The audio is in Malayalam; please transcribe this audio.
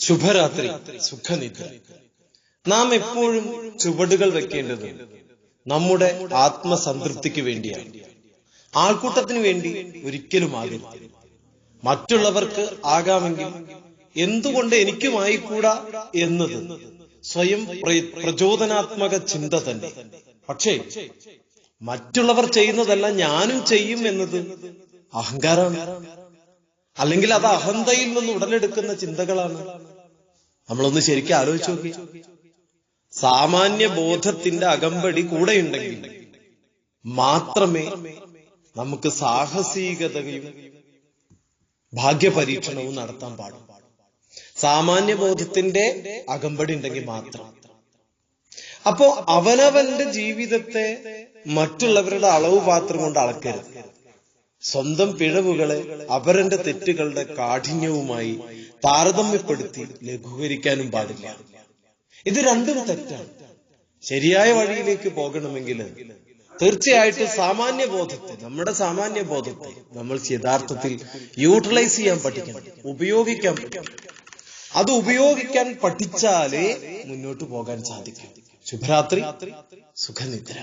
ശുഭരാത്രി, സുഖനിദ്ര. നാം എപ്പോഴും ചുവടുകൾ വെക്കേണ്ടത് നമ്മുടെ ആത്മസംതൃപ്തിക്ക് വേണ്ടിയാണ്. ആൾക്കൂട്ടത്തിന് വേണ്ടി ഒരിക്കലും ആകരുത്. മറ്റുള്ളവർക്ക് ആകാമെങ്കിൽ എന്തുകൊണ്ട് എനിക്കുമായിക്കൂടാ എന്നത് സ്വയം പ്രചോദനാത്മക ചിന്ത തന്നെ. പക്ഷേ മറ്റുള്ളവർ ചെയ്യുന്നതല്ല ഞാനും ചെയ്യും എന്നത് അഹങ്കാരമാണ്. അല്ലെങ്കിൽ അത് അഹന്തയിൽ നിന്ന് ഉടലെടുക്കുന്ന ചിന്തകളാണ്. നമ്മളൊന്ന് ശരിക്കും ആലോചിച്ച് നോക്കി. സാമാന്യ ബോധത്തിന്റെ അകമ്പടി കൂടെയുണ്ടെങ്കിൽ മാത്രമേ നമുക്ക് സാഹസികതയും ഭാഗ്യപരീക്ഷണവും നടത്താൻ പാടും. സാമാന്യ ബോധത്തിന്റെ അകമ്പടി ഉണ്ടെങ്കിൽ മാത്രം. അപ്പോ അവനവന്റെ ജീവിതത്തെ മറ്റുള്ളവരുടെ അളവ് പാത്രം കൊണ്ട് അളക്കരുത്. സ്വന്തം പിഴവുകളെ അവരന്റെ തെറ്റുകളുടെ കാഠിന്യവുമായി താരതമ്യപ്പെടുത്തി ലഘൂകരിക്കാനും പാടില്ല. ഇത് രണ്ടും തെറ്റാണ്. ശരിയായ വഴിയിലേക്ക് പോകണമെങ്കിൽ തീർച്ചയായിട്ടും നമ്മുടെ സാമാന്യ ബോധത്തെ നമ്മൾ യഥാർത്ഥത്തിൽ യൂട്ടിലൈസ് ചെയ്യാൻ പഠിക്കണം, ഉപയോഗിക്കാൻ പഠിക്കണം. അത് ഉപയോഗിക്കാൻ പഠിച്ചാലേ മുന്നോട്ട് പോകാൻ സാധിക്കും. ശുഭരാത്രി, സുഖനിദ്ര.